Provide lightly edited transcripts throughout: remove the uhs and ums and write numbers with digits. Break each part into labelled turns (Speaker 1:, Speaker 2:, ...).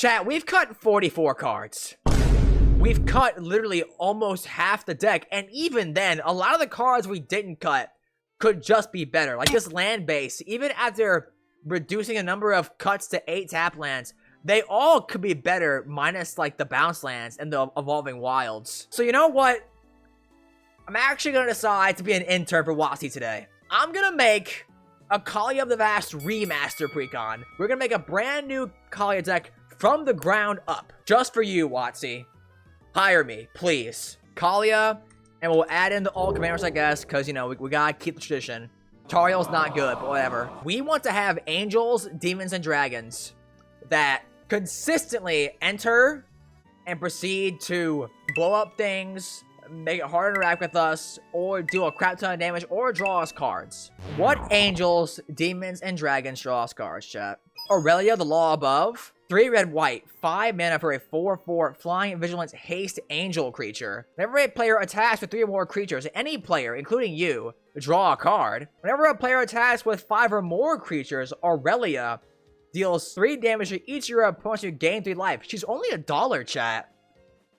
Speaker 1: Chat, we've cut 44 cards. We've cut literally almost half the deck, and even then, a lot of the cards we didn't cut could just be better. Like this land base, even after reducing a number of cuts to 8 tap lands, they all could be better, minus like the bounce lands and the evolving wilds. So you know what? I'm actually going to decide to be an intern for WOTC today. I'm going to make a Kaalia of the Vast Remaster Precon. We're going to make a brand new Kaalia deck from the ground up. Just for you, WOTC. Hire me, please. Kaalia, and we'll add in the all commanders, I guess, because, you know, we gotta keep the tradition. Tariel's not good, but whatever. We want to have angels, demons, and dragons that consistently enter and proceed to blow up things, make it hard to interact with us, or do a crap ton of damage, or draw us cards. What angels, demons, and dragons draw us cards, chat? Aurelia, the Law Above. 3 red white, 5 mana for a 4/4 flying vigilance haste angel creature. Whenever a player attacks with 3 or more creatures, any player, including you, draw a card. Whenever a player attacks with 5 or more creatures, Aurelia deals 3 damage to each of your opponents. You gain 3 life. She's only $1, chat.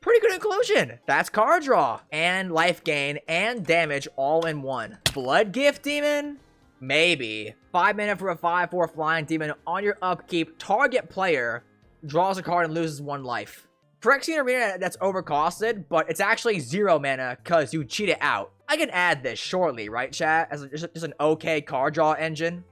Speaker 1: Pretty good inclusion. That's card draw and life gain and damage all in one. Blood Gift Demon? Maybe. 5 mana for a 5/4 flying demon. On your upkeep, target player draws a card and loses 1 life. Phyrexian Arena, that's overcosted, but it's actually 0 mana because you cheat it out. I can add this shortly, right, chat? As just an okay card draw engine.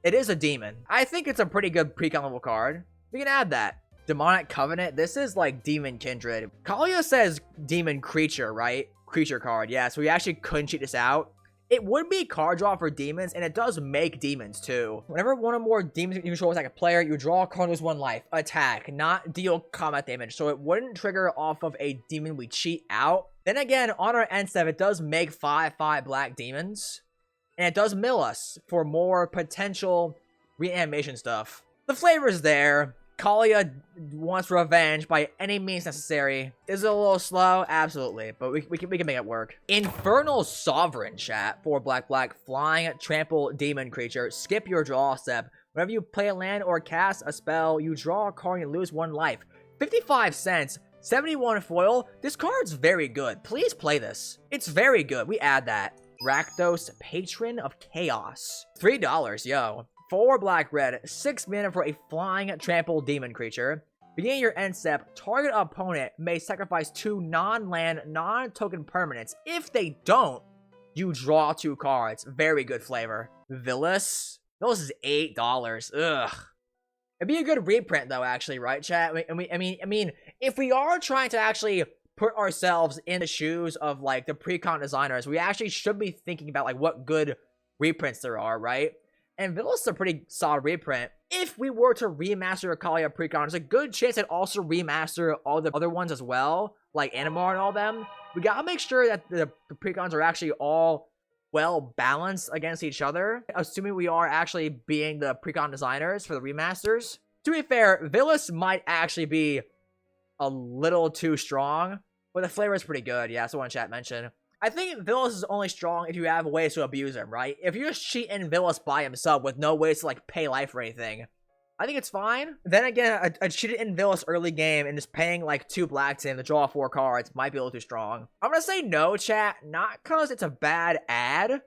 Speaker 1: It is a demon. I think it's a pretty good precon level card. We can add that. Demonic Covenant. This is like Demon Kindred. Kaalia says demon creature, right? Creature card. Yeah, so we actually couldn't cheat this out. It would be card draw for demons, and it does make demons too. Whenever one or more demons you control attack a player, you draw a card and lose 1 life. Attack, not deal combat damage, so it wouldn't trigger off of a demon we cheat out. Then again, on our end step, it does make 5/5 black demons, and it does mill us for more potential reanimation stuff. The flavor's there. Kaalia wants revenge by any means necessary. Is it a little slow? Absolutely, but we can make it work. Infernal Sovereign, chat. 4 black, flying trample demon creature. Skip your draw step. Whenever you play a land or cast a spell, you draw a card and you lose 1 life. 55 cents, 71 foil. This card's very good. Please play this. It's very good. We add that. Rakdos, Patron of Chaos. $3, yo. 4 black red, 6 mana for a flying trample demon creature. Beginning your end step, target opponent may sacrifice 2 non-land, non-token permanents. If they don't, you draw 2 cards. Very good flavor. Villas. Villas is $8. Ugh. It'd be a good reprint though, actually, right, chat? I mean, if we are trying to actually put ourselves in the shoes of like the precon designers, we actually should be thinking about like what good reprints there are, right? And Villas is a pretty solid reprint. If we were to remaster a Kaalia Precon, there's a good chance I'd also remaster all the other ones as well, like Animar and all them. We gotta make sure that the Precons are actually all well balanced against each other, assuming we are actually being the Precon designers for the remasters. To be fair, Villas might actually be a little too strong, but the flavor is pretty good. Yeah, that's the one chat mentioned. I think Villas is only strong if you have ways to abuse him, right? If you're just cheating Villas by himself with no ways to, like, pay life or anything, I think it's fine. Then again, a cheated in Villas early game and just paying, like, 2 black to him to draw 4 cards might be a little too strong. I'm gonna say no, chat, not because it's a bad ad,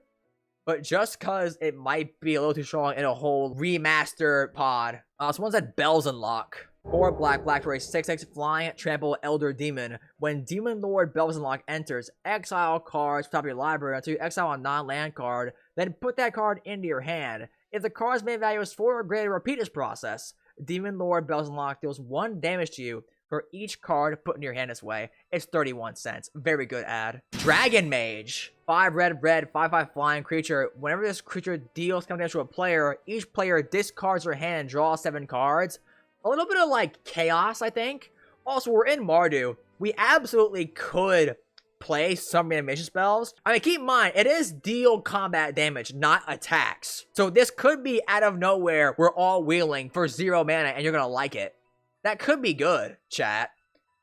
Speaker 1: but just because it might be a little too strong in a whole remaster pod. Someone said Bells Unlock. 4 black for a 6/6 flying trample elder demon. When Demon Lord Bells Unlock enters, exile cards from top of your library until you exile a non-land card, then put that card into your hand. If the card's main value is 4 or greater, repeat this process. Demon Lord Bells Unlock deals 1 damage to you for each card put in your hand this way. It's 31 cents. Very good ad. Dragon Mage. 5 red, 5/5 flying creature. Whenever this creature deals damage to a player, each player discards their hand and draws 7 cards. A little bit of, like, chaos, I think. Also, we're in Mardu. We absolutely could play some reanimation spells. I mean, keep in mind, it is deal combat damage, not attacks. So this could be out of nowhere. We're all wheeling for 0 mana, and you're gonna like it. That could be good, chat.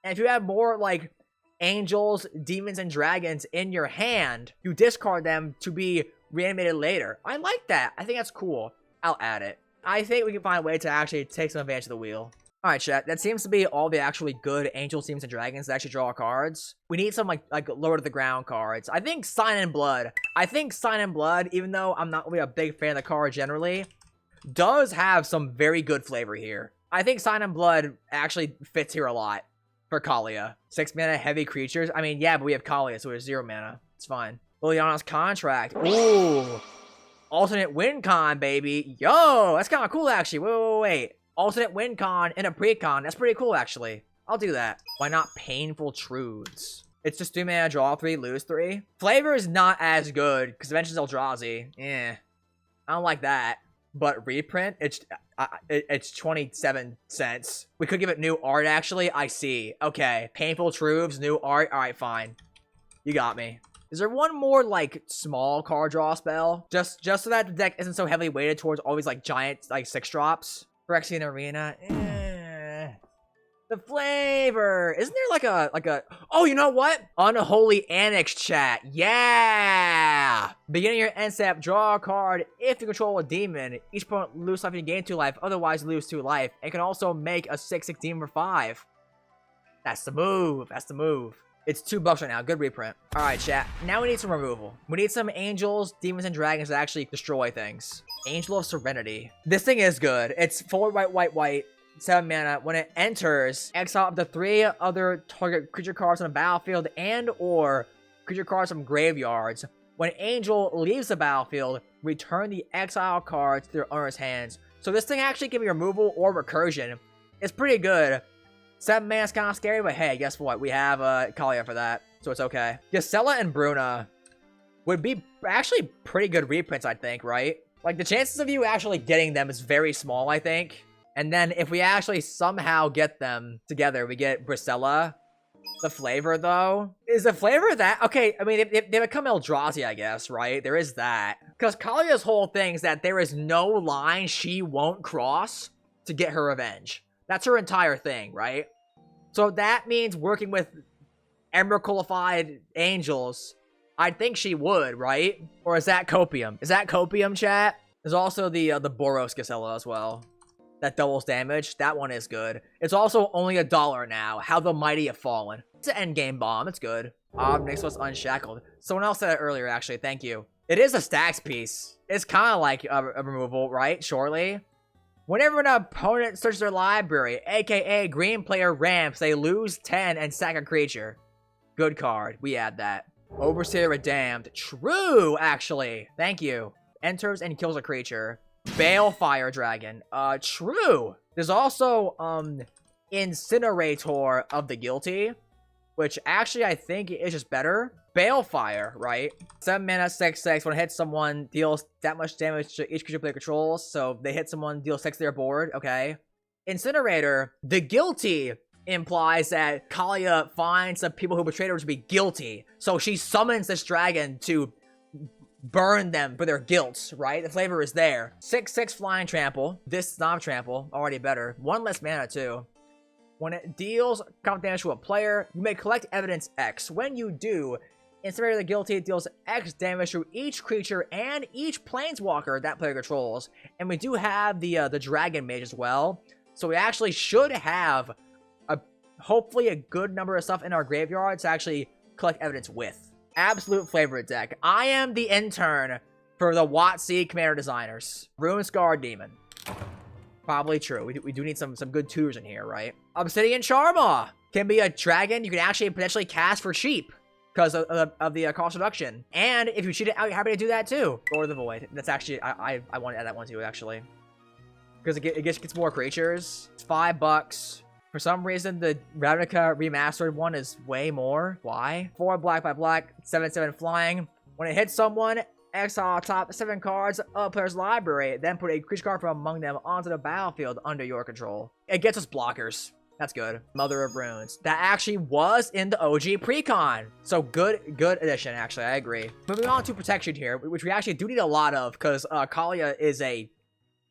Speaker 1: And if you have more, like, angels, demons, and dragons in your hand, you discard them to be reanimated later. I like that. I think that's cool. I'll add it. I think we can find a way to actually take some advantage of the wheel. Alright, chat. That seems to be all the actually good angels, demons, and dragons that actually draw cards. We need some, like lower to the ground cards. I think Sign in Blood. Even though I'm not really a big fan of the card generally, does have some very good flavor here. I think Sign in Blood actually fits here a lot for Kaalia. 6 mana, heavy creatures. I mean, yeah, but we have Kaalia, so we have 0 mana. It's fine. Liliana's Contract. Ooh. Alternate win con, baby. Yo, that's kind of cool, actually. Wait. Alternate win con in a precon. That's pretty cool, actually. I'll do that. Why not Painful Truths? It's just 3 mana, draw 3, lose 3. Flavor is not as good, because Dimensions Eldrazi. I don't like that. But reprint, it's 27 cents. We could give it new art, actually. I see. Okay. Painful Truths, new art. Alright, fine. You got me. Is there one more, like, small card draw spell? Just so that the deck isn't so heavily weighted towards always, like, giant, like, 6-drops? Phyrexian Arena. The flavor. Isn't there like a oh, you know what? Unholy Annex, chat. Yeah. Beginning your end step, draw a card. If you control a demon, each opponent lose life and you gain 2 life, otherwise lose 2 life. And can also make a 6/6 demon for 5. That's the move. That's the move. It's $2 right now. Good reprint. All right, chat. Now we need some removal. We need some angels, demons, and dragons that actually destroy things. Angel of Serenity. This thing is good. It's 4 white, 7 mana. When it enters, exile up to 3 other target creature cards on the battlefield and/or creature cards from graveyards. When Angel leaves the battlefield, return the exile cards to their owner's hands. So this thing actually can be removal or recursion. It's pretty good. 7 mana is kind of scary, but hey, guess what? We have Kaalia for that, so it's okay. Gisela and Bruna would be actually pretty good reprints, I think, right? Like, the chances of you actually getting them is very small, I think. And then if we actually somehow get them together, we get Brisella. The flavor, though? Is the flavor that... Okay, I mean, they become Eldrazi, I guess, right? There is that. Because Kaalia's whole thing is that there is no line she won't cross to get her revenge. That's her entire thing, right? So that means working with Emerald Qualified Angels, I think she would, right? Or is that Copium? Is that Copium, chat? There's also the Boros Gisela as well. That doubles damage. That one is good. It's also only $1 now. How the Mighty Have Fallen. It's an endgame bomb. It's good. Nixos Unshackled. Someone else said it earlier, actually. Thank you. It is a stacks piece. It's kind of like a removal, right? Surely. Whenever an opponent searches their library, aka green player ramps, they lose 10 and sack a creature. Good card. We add that. Overseer Redeemed. True, actually. Thank you. Enters and kills a creature. Balefire Dragon. True. There's also, Incinerator of the Guilty, which actually I think is just better. Balefire, right? 7 mana, 6/6. When it hits someone, deals that much damage to each creature player controls. So they hit someone, deal 6 to their board. Okay. Incinerator. The Guilty implies that Kaalia finds the people who betrayed her to be guilty. So she summons this dragon to burn them for their guilt, right? The flavor is there. 6/6 Flying Trample. This is not Trample. Already better. 1 less mana, too. When it deals combat damage to a player, you may collect evidence X. When you do, Incinerator the Guilty deals X damage to each creature and each planeswalker that player controls. And we do have the Dragon Mage as well. So we actually should have hopefully a good number of stuff in our graveyard to actually collect evidence with. Absolute favorite deck. I am the intern for the WOTC Commander designers. Runescar Demon. Probably true. We do need some good twos in here, right? Obsidian Charmaw can be a dragon you can actually potentially cast for cheap because of the cost reduction. And if you cheat it out, you're happy to do that too. Or the Void. That's actually, I want to add that one too, actually. Because it gets more creatures. It's $5. For some reason, the Ravnica remastered one is way more. Why? 4 black by black, 7/7 flying. When it hits someone, exile top 7 cards of a player's library, then put a creature card from among them onto the battlefield under your control. It gets us blockers. That's good. Mother of Runes. That actually was in the OG Precon. So good addition, actually. I agree. Moving on to protection here, which we actually do need a lot of because Kaalia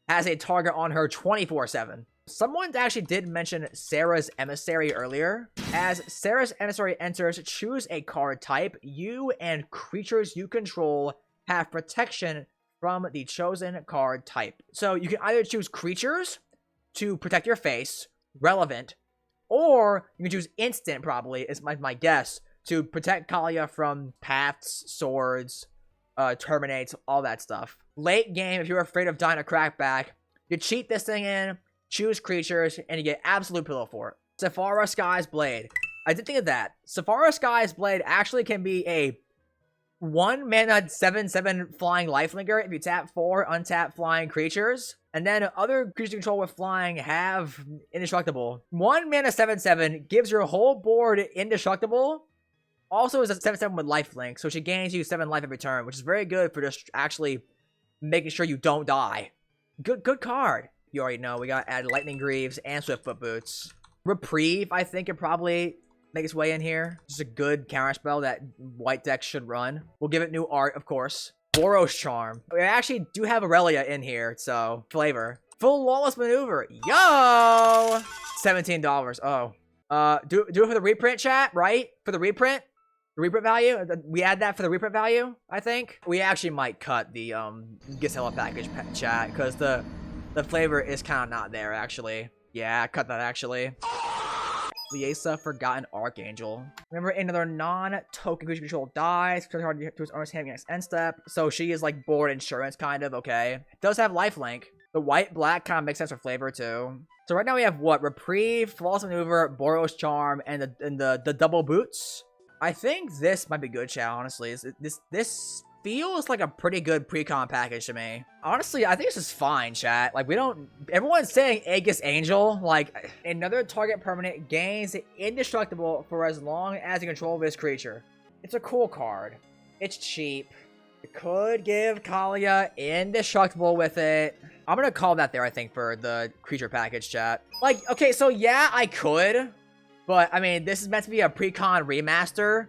Speaker 1: has a target on her 24/7. Someone actually did mention Sarah's Emissary earlier. As Sarah's Emissary enters, choose a card type. You and creatures you control have protection from the chosen card type. So you can either choose creatures to protect your face, relevant. Or you can choose instant, probably, is my guess, to protect Kaalia from paths, swords, terminates, all that stuff. Late game, if you're afraid of dying a crackback, you cheat this thing in, choose creatures, and you get absolute pillow for it. Sephara Sky's Blade. I did think of that. Sephara Sky's Blade actually can be a 1 mana 7/7 flying lifelinker if you tap 4 untapped flying creatures. And then other creatures you control with flying have indestructible. 1 mana 7/7 gives your whole board indestructible. Also is a 7/7 with lifelink, so she gains you 7 life every turn, which is very good for just actually making sure you don't die. Good card. You already know we got added Lightning Greaves and Swiftfoot Boots. Reprieve, I think, it probably make its way in here. Just a good counter spell that white decks should run. We'll give it new art, of course. Boros Charm. We actually do have Aurelia in here, so flavor. Full Lawless Maneuver. Yo! $17. Oh. Do it for the reprint, chat, right? For the reprint? The reprint value? We add that for the reprint value, I think. We actually might cut the Gisela package, chat, because the flavor is kind of not there, actually. Yeah, cut that, actually. Liesa, Forgotten Archangel. Remember, another non-token creature control dies. It's hard to its owner's hand next end step. So she is like board insurance, kind of, okay. It does have lifelink. The white-black kind of makes sense for flavor, too. So right now we have what? Reprieve, Flawless Maneuver, Boros Charm, and the double boots. I think this might be good, chat, honestly. This feels like a pretty good precon package to me. Honestly, I think this is fine, chat. Like, we don't... Everyone's saying Aegis Angel. Like, another target permanent gains indestructible for as long as you control this creature. It's a cool card. It's cheap. You could give Kaalia indestructible with it. I'm gonna call that there, I think, for the creature package, chat. Like, okay, so yeah, I could. But, I mean, this is meant to be a precon remaster.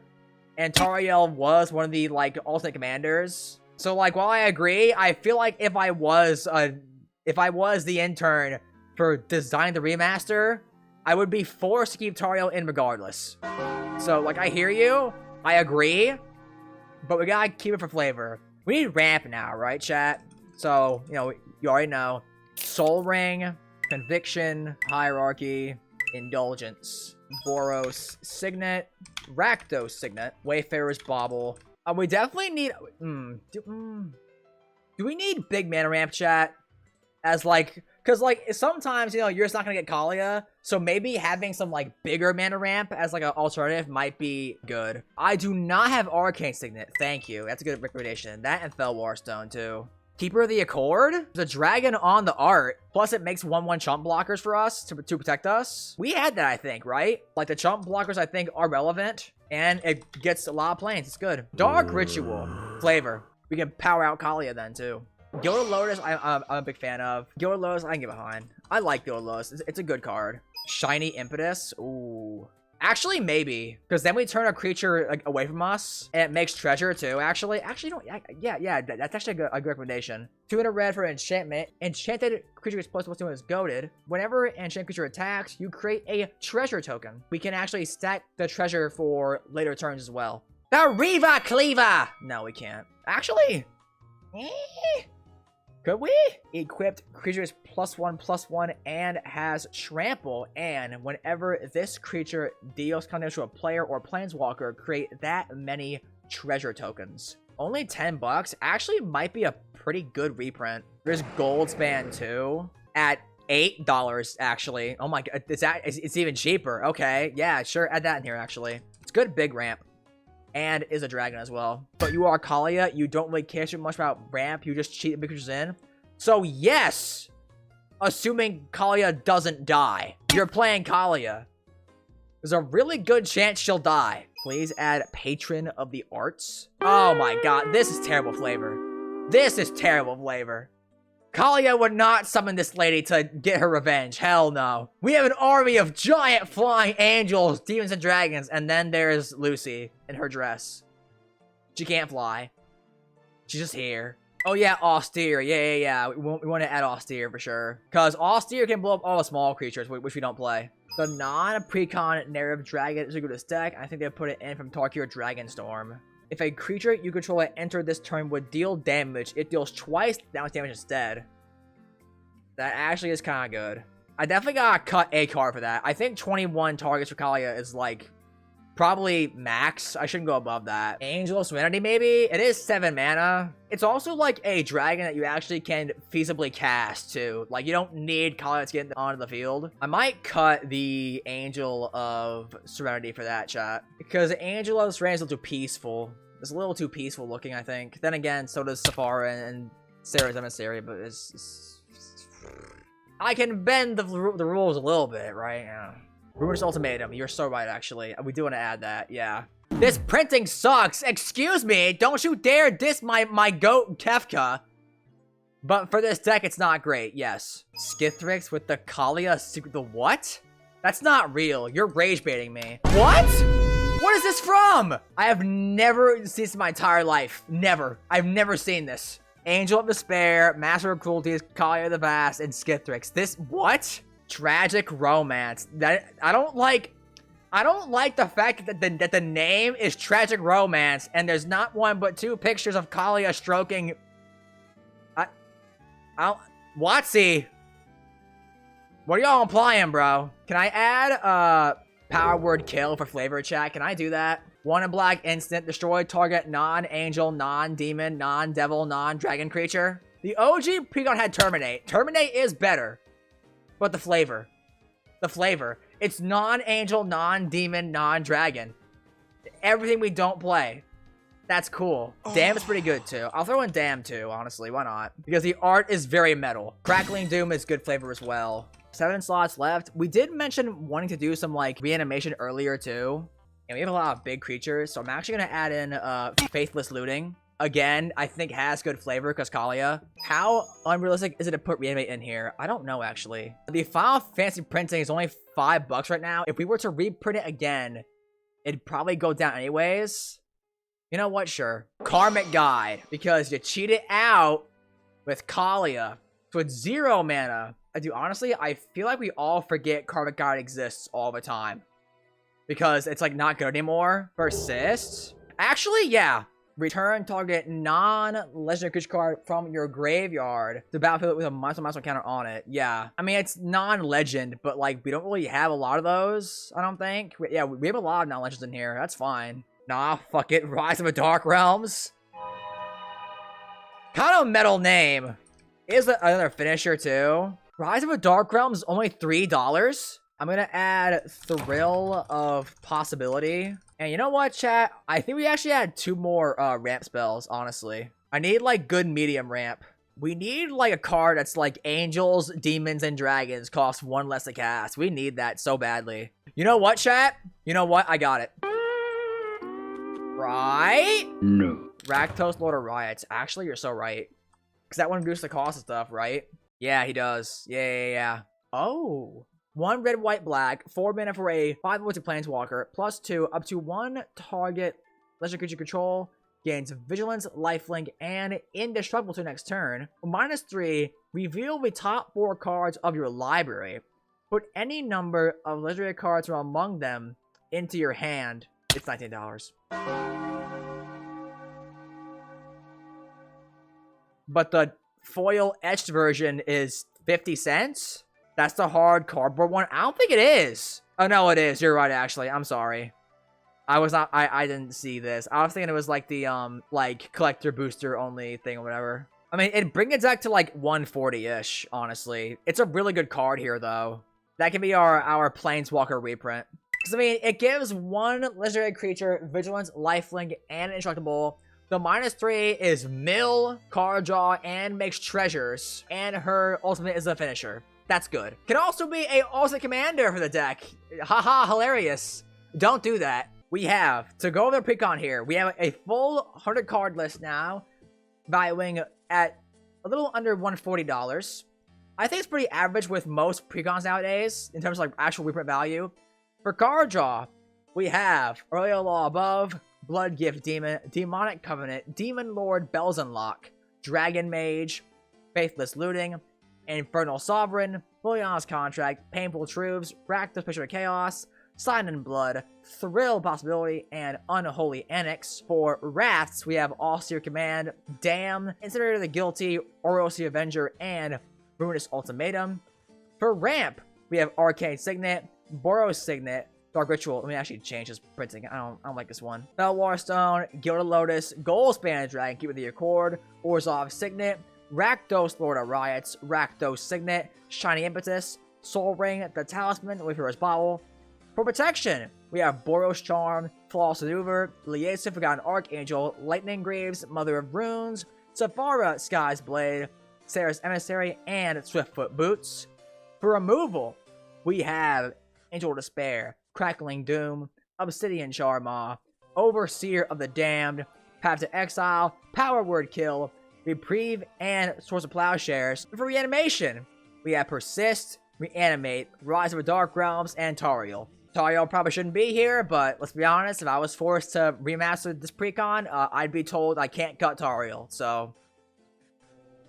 Speaker 1: And Tariel was one of the, like, alternate commanders. So, like, while I agree, I feel like if I was the intern for designing the remaster, I would be forced to keep Tariel in regardless. So, like, I hear you. I agree. But we gotta keep it for flavor. We need ramp now, right, chat? So, you know, you already know. Soul Ring, Conviction, Hierarchy, Indulgence, Boros Signet, Rakdos Signet, Wayfarer's Bauble. We definitely need... Do we need big mana ramp, chat? As, like... Because, like, sometimes, you know, you're just not going to get Kaalia. So maybe having some, like, bigger mana ramp as, like, an alternative might be good. I do not have Arcane Signet. Thank you. That's a good recommendation. That and Felwar Stone, too. Keeper of the Accord? There's a dragon on the art. Plus, it makes 1/1 chump blockers for us to protect us. We had that, I think, right? Like, the chump blockers, I think, are relevant. And it gets a lot of planes. It's good. Dark Ritual. Flavor. We can power out Kaalia then, too. Gilded Lotus, I'm a big fan of. Gilded Lotus, I can get behind. I like Gilded Lotus. It's a good card. Shiny Impetus. Ooh. Actually, maybe. Because then we turn a creature like, away from us. And it makes treasure, too, actually. Actually, no. Yeah. That's actually a good recommendation. 2 in a red for enchantment. Enchanted creature gets plus +1 is goaded. Whenever an enchanted creature attacks, you create a treasure token. We can actually stack the treasure for later turns as well. The Riva Cleaver! No, we can't. Actually... Could we? Equipped creatures +1/+1 and has trample. And whenever this creature deals condemnation to a player or planeswalker, create that many treasure tokens. Only $10 actually might be a pretty good reprint. There's Goldspan too at $8 actually. Oh my god, it's even cheaper. Okay, yeah, sure, add that in here actually. It's good big ramp. And is a dragon as well. But you are Kaalia, you don't really care too much about ramp, you just cheat the big creatures in. So yes, assuming Kaalia doesn't die. You're playing Kaalia. There's a really good chance she'll die. Please add Patron of the Arts. Oh my god, this is terrible flavor. This is terrible flavor. Kaalia would not summon this lady to get her revenge. Hell no. We have an army of giant flying angels, demons, and dragons. And then there's Lucy in her dress. She can't fly. She's just here. Oh yeah, Austere. Yeah. We want to add Austere for sure. Because Austere can blow up all the small creatures, which we don't play. The non-precon narrative dragon is a good deck. I think they put it in from Tarkir Dragonstorm. If a creature you control that entered this turn would deal damage, it deals twice damage instead. That actually is kind of good. I definitely gotta cut a card for that. I think 21 targets for Kaalia is like probably max. I shouldn't go above that. Angel of Serenity, maybe? It is 7 mana. It's also like a dragon that you actually can feasibly cast too. Like, you don't need Kaalia to get onto the field. I might cut the Angel of Serenity for that, chat. Because Angel of Serenity is a little too peaceful. It's a little too peaceful looking, I think. Then again, so does Safari and Sarah's Emissary, but it's... I can bend the rules a little bit, right? Yeah. Ruinous Ultimatum. You're so right, actually. We do want to add that, yeah. This printing sucks. Excuse me. Don't you dare diss my goat, Kefka. But for this deck, it's not great, yes. Skithrix with the Kaalia secret. The what? That's not real. You're rage baiting me. What? What is this from? I have never seen this in my entire life. Never. I've never seen this. Angel of Despair, Master of Cruelties, Kaalia the Vast, and Skithrix. This, what? Tragic Romance. That I don't like the fact that the name is Tragic Romance and there's not one but 2 pictures of Kaalia stroking. WOTC. What are y'all implying, bro? Can I add power word kill for flavor, chat? Can I do that? 1 in black instant, destroy target non-angel, non-demon, non-devil, non-dragon creature. The OG Precon had Terminate. Terminate is better. But the flavor. It's non-angel, non-demon, non-dragon. Everything we don't play. That's cool. Damn is pretty good too. I'll throw in Damn too, honestly. Why not? Because the art is very metal. Crackling Doom is good flavor as well. 7 slots left. We did mention wanting to do some like reanimation earlier too. And we have a lot of big creatures. So I'm actually going to add in Faithless Looting. Again, I think has good flavor because Kaalia. How unrealistic is it to put Reanimate in here? I don't know, actually. The Final Fantasy printing is only $5 right now. If we were to reprint it again, it'd probably go down anyways. You know what? Sure. Karmic Guide. Because you cheated out with Kaalia. So it's 0 mana. Honestly, I feel like we all forget Karmic Guide exists all the time. Because it's like not good anymore. Persist. Actually, yeah. Return target non-legendary creature card from your graveyard to battlefield with a monster counter on it. Yeah. I mean, it's non-legend, but like, we don't really have a lot of those, I don't think. Yeah, we have a lot of non-legends in here. That's fine. Nah, fuck it. Rise of the Dark Realms. Kind of metal name. Is another finisher, too. Rise of the Dark Realms is only $3. I'm gonna add Thrill of Possibility. And you know what, chat? I think we actually had 2 more ramp spells, honestly. I need, like, good medium ramp. We need, like, a card that's, like, Angels, Demons, and Dragons cost 1 less to cast. We need that so badly. You know what, chat? You know what? I got it. Right? No. Rakdos, Lord of Riots. Actually, you're so right. Because that one reduces the cost of stuff, right? Yeah, he does. Yeah. Oh. 1 red, white, black, 4 mana for a 5/2 planeswalker, +2, up to 1 target legendary creature control, gains vigilance, lifelink, and indestructible to next turn. -3, reveal the top 4 cards of your library. Put any number of legendary cards from among them into your hand. It's $19. But the foil etched version is 50 cents? That's the hard cardboard one? I don't think it is. Oh, no, it is. You're right, actually. I'm sorry. I didn't see this. I was thinking it was like the, like, collector booster only thing or whatever. I mean, it brings it back to, like, 140-ish, honestly. It's a really good card here, though. That can be our Planeswalker reprint. Because, I mean, it gives 1 legendary creature, vigilance, lifelink, and indestructible. The -3 is mill, card draw, and makes treasures. And her ultimate is a finisher. That's good. Can also be a ultimate commander for the deck. Haha, hilarious. Don't do that. We have, to go over the Precon here, we have a full 100 card list now, valuing at a little under $140. I think it's pretty average with most Precons nowadays, in terms of like actual reprint value. For card draw, we have Earlier Law Above, Blood Gift Demon, Demonic Covenant, Demon Lord Bells Unlock, Dragon Mage, Faithless Looting, Infernal Sovereign, Liliana's Contract, Painful Truths, Rakdos Picture of Chaos, Sign in Blood, Thrill Possibility, and Unholy Annex. For Wraths, we have Austere Command, Damn, Incinerator the Guilty, Orosi Avenger, and Ruinous Ultimatum. For Ramp, We have Arcane Signet, Boros Signet, Dark Ritual. Let me actually change this printing. I don't like this one. Belwar Stone, Gilded Lotus, Gold Span Dragon, Keep With the Accord, Orzhov Signet, Rakdos Lord of Riots, Rakdos Signet, Shiny Impetus, Soul Ring, the Talisman with Hero's Bottle. For protection, we have Boros Charm, Flawless Maneuver, Liaison Forgotten Archangel, Lightning Greaves, Mother of Runes, Safara Sky's Blade, Sarah's Emissary, and Swiftfoot Boots. For removal, we have Angel of Despair, Crackling Doom, Obsidian Charmaw, Overseer of the Damned, Path to Exile, Power Word Kill, Reprieve, and Source of Plowshares. For Reanimation, we have Persist, Reanimate, Rise of the Dark Realms, and Tariel. Tariel probably shouldn't be here, but let's be honest, if I was forced to remaster this precon, I'd be told I can't cut Tariel, so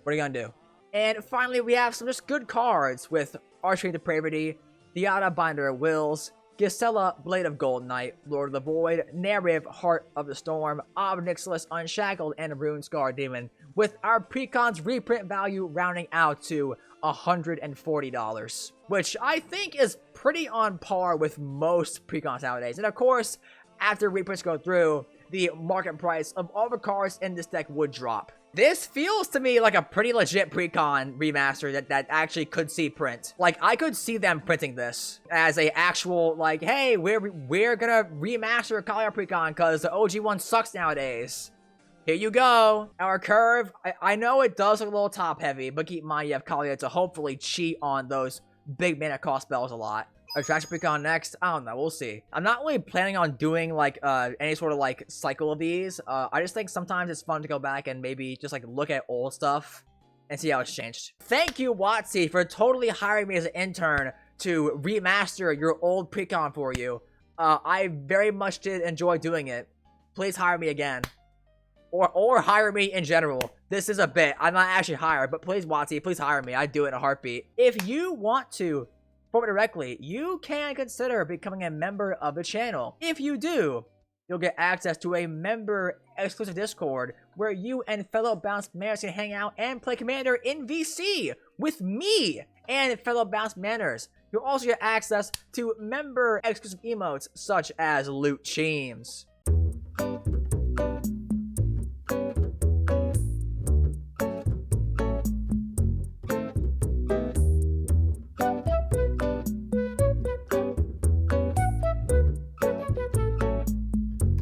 Speaker 1: what are you gonna do? And finally, we have some just good cards with Archery Depravity, Diada Binder of Wills, Gisela Blade of Gold Knight, Lord of the Void, Narrative Heart of the Storm, Ob Nixilis Unshackled, and Rune Scar Demon, with our precons reprint value rounding out to $140, which I think is pretty on par with most precons nowadays. And of course, after reprints go through, the market price of all the cards in this deck would drop. This feels to me like a pretty legit precon remaster that actually could see print. Like, I could see them printing this as a actual, like, hey, we're gonna remaster Kaalia Precon because the OG one sucks nowadays. Here you go. Our curve, I know it does look a little top heavy, but keep in mind you have Kaalia to hopefully cheat on those big mana cost spells a lot. Attraction Precon next, I don't know, we'll see. I'm not really planning on doing like any sort of like cycle of these. I just think sometimes it's fun to go back and maybe just like look at old stuff and see how it's changed. Thank you, WOTC, for totally hiring me as an intern to remaster your old precon for you. I very much did enjoy doing it. Please hire me again. Or hire me in general. This is a bit. I'm not actually hired, but please, WOTC, please hire me. I'd do it in a heartbeat. If you want to support me directly, you can consider becoming a member of the channel. If you do, you'll get access to a member exclusive Discord where you and fellow Bounced Manners can hang out and play Commander in VC with me and fellow Bounced Manners. You'll also get access to member exclusive emotes such as Loot Cheems.